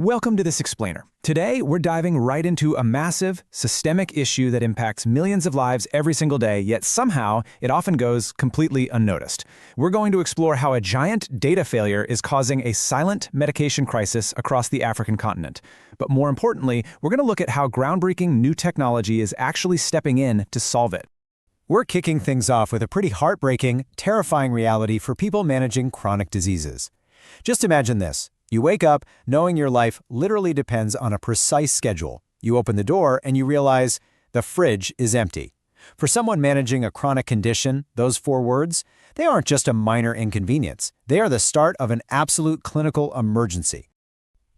Welcome to this explainer. Today, we're diving right into a massive, systemic issue that impacts millions of lives every single day, yet somehow it often goes completely unnoticed. We're going to explore how a giant data failure is causing a silent medication crisis across the African continent. But more importantly, we're going to look at how groundbreaking new technology is actually stepping in to solve it. We're kicking things off with a pretty heartbreaking, terrifying reality for people managing chronic diseases. Just imagine this. You wake up knowing your life literally depends on a precise schedule. You open the door and you realize the fridge is empty. For someone managing a chronic condition, those 4 words, they aren't just a minor inconvenience. They are the start of an absolute clinical emergency.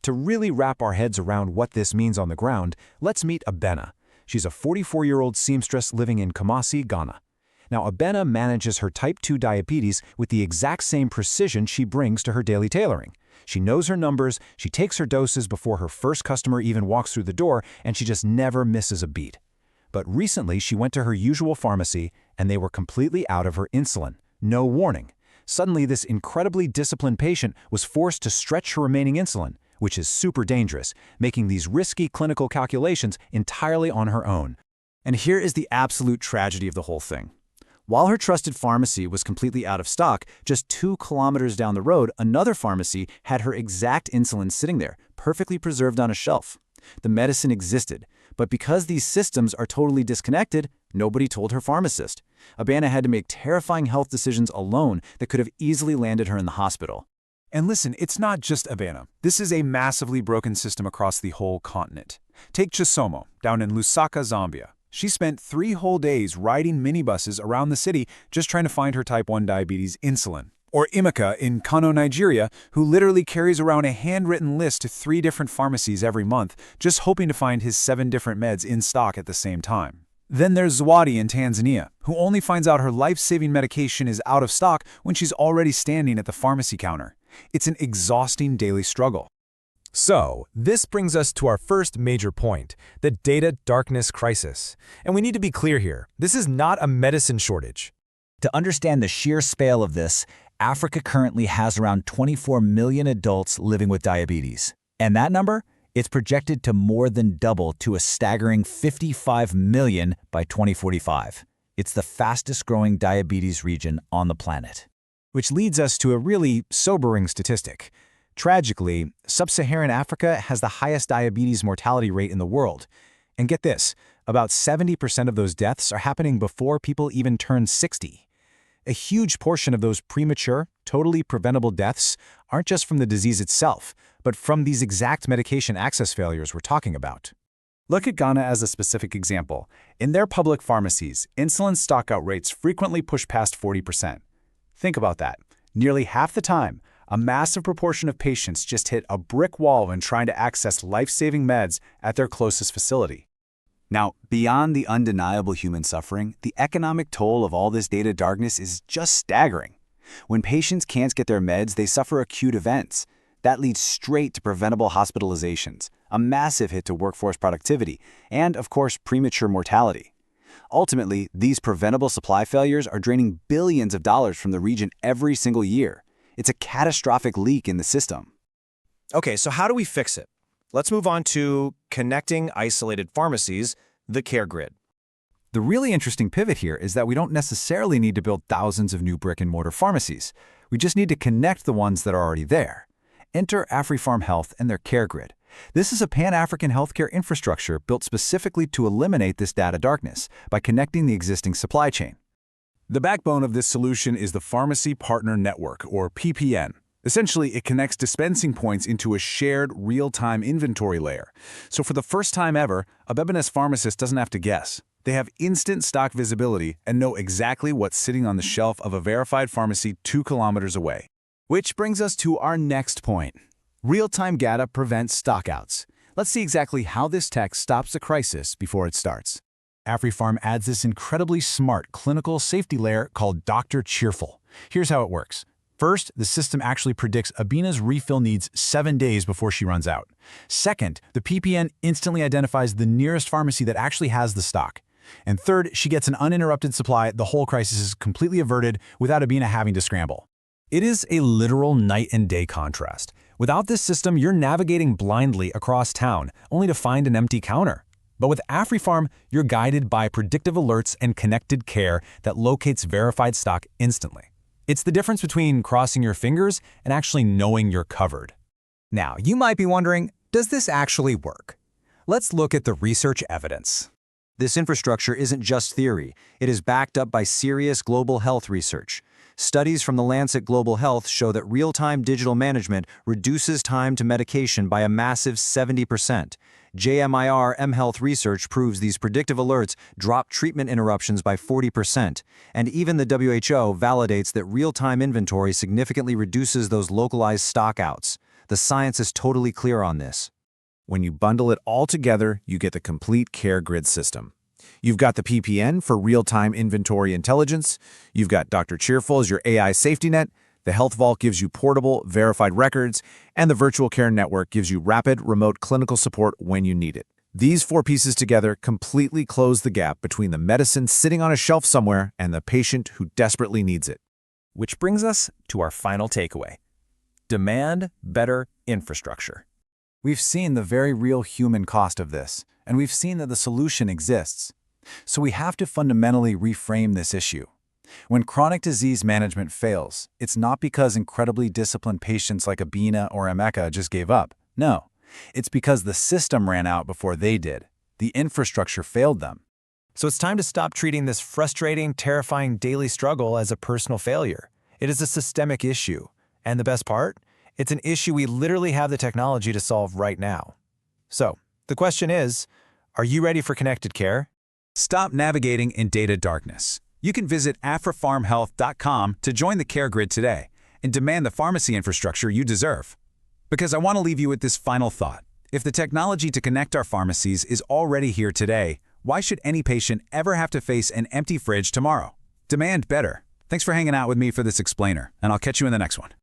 To really wrap our heads around what this means on the ground, let's meet Abena. She's a 44-year-old seamstress living in Kumasi, Ghana. Now, Abena manages her type 2 diabetes with the exact same precision she brings to her daily tailoring. She knows her numbers, she takes her doses before her first customer even walks through the door, and she just never misses a beat. But recently, she went to her usual pharmacy, and they were completely out of her insulin. No warning. Suddenly, this incredibly disciplined patient was forced to stretch her remaining insulin, which is super dangerous, making these risky clinical calculations entirely on her own. And here is the absolute tragedy of the whole thing. While her trusted pharmacy was completely out of stock, just 2 kilometers down the road, another pharmacy had her exact insulin sitting there, perfectly preserved on a shelf. The medicine existed, but because these systems are totally disconnected, nobody told her pharmacist. Abena had to make terrifying health decisions alone that could have easily landed her in the hospital. And listen, it's not just Abena. This is a massively broken system across the whole continent. Take Chisomo, down in Lusaka, Zambia. She spent 3 whole days riding minibuses around the city just trying to find her type 1 diabetes insulin. Or Emeka in Kano, Nigeria, who literally carries around a handwritten list to 3 different pharmacies every month, just hoping to find his 7 different meds in stock at the same time. Then there's Zawadi in Tanzania, who only finds out her life-saving medication is out of stock when she's already standing at the pharmacy counter. It's an exhausting daily struggle. So, this brings us to our first major point, the data darkness crisis. And we need to be clear here, this is not a medicine shortage. To understand the sheer scale of this, Africa currently has around 24 million adults living with diabetes. And that number? It's projected to more than double to a staggering 55 million by 2045. It's the fastest growing diabetes region on the planet. Which leads us to a really sobering statistic. Tragically, sub-Saharan Africa has the highest diabetes mortality rate in the world. And get this, about 70% of those deaths are happening before people even turn 60. A huge portion of those premature, totally preventable deaths aren't just from the disease itself, but from these exact medication access failures we're talking about. Look at Ghana as a specific example. In their public pharmacies, insulin stockout rates frequently push past 40%. Think about that. Nearly half the time, a massive proportion of patients just hit a brick wall when trying to access life-saving meds at their closest facility. Now, beyond the undeniable human suffering, the economic toll of all this data darkness is just staggering. When patients can't get their meds, they suffer acute events. That leads straight to preventable hospitalizations, a massive hit to workforce productivity, and, of course, premature mortality. Ultimately, these preventable supply failures are draining billions of dollars from the region every single year. It's a catastrophic leak in the system. Okay, so how do we fix it? Let's move on to connecting isolated pharmacies, the care grid. The really interesting pivot here is that we don't necessarily need to build thousands of new brick-and-mortar pharmacies. We just need to connect the ones that are already there. Enter AfriPharm Health and their care grid. This is a pan-African healthcare infrastructure built specifically to eliminate this data darkness by connecting the existing supply chain. The backbone of this solution is the Pharmacy Partner Network, or PPN. Essentially, it connects dispensing points into a shared, real-time inventory layer. So for the first time ever, a Abena's pharmacist doesn't have to guess. They have instant stock visibility and know exactly what's sitting on the shelf of a verified pharmacy 2 kilometers away. Which brings us to our next point. Real-time data prevents stockouts. Let's see exactly how this tech stops the crisis before it starts. AfriPharm adds this incredibly smart clinical safety layer called Dr. Cheerful. Here's how it works. First, the system actually predicts Abena's refill needs 7 days before she runs out. Second, the PPN instantly identifies the nearest pharmacy that actually has the stock. And third, she gets an uninterrupted supply. The whole crisis is completely averted without Abena having to scramble. It is a literal night and day contrast. Without this system, you're navigating blindly across town, only to find an empty counter. But with AfriPharm, you're guided by predictive alerts and connected care that locates verified stock instantly. It's the difference between crossing your fingers and actually knowing you're covered. Now, you might be wondering, does this actually work? Let's look at the research evidence. This infrastructure isn't just theory. It is backed up by serious global health research. Studies from the Lancet Global Health show that real-time digital management reduces time to medication by a massive 70%. JMIR mHealth research proves these predictive alerts drop treatment interruptions by 40%. And even the WHO validates that real-time inventory significantly reduces those localized stockouts. The science is totally clear on this. When you bundle it all together, you get the complete care grid system. You've got the PPN for real-time inventory intelligence. You've got Dr. Cheerful as your AI safety net. The Health Vault gives you portable, verified records. And the Virtual Care Network gives you rapid, remote clinical support when you need it. These 4 pieces together completely close the gap between the medicine sitting on a shelf somewhere and the patient who desperately needs it. Which brings us to our final takeaway. Demand better infrastructure. We've seen the very real human cost of this, and we've seen that the solution exists. So we have to fundamentally reframe this issue. When chronic disease management fails, it's not because incredibly disciplined patients like Abena or Emeka just gave up. No, it's because the system ran out before they did. The infrastructure failed them. So it's time to stop treating this frustrating, terrifying daily struggle as a personal failure. It is a systemic issue. And the best part? It's an issue we literally have the technology to solve right now. So, the question is, are you ready for connected care? Stop navigating in data darkness. You can visit AfriPharmHealth.com to join the care grid today and demand the pharmacy infrastructure you deserve. Because I want to leave you with this final thought. If the technology to connect our pharmacies is already here today, why should any patient ever have to face an empty fridge tomorrow? Demand better. Thanks for hanging out with me for this explainer, and I'll catch you in the next one.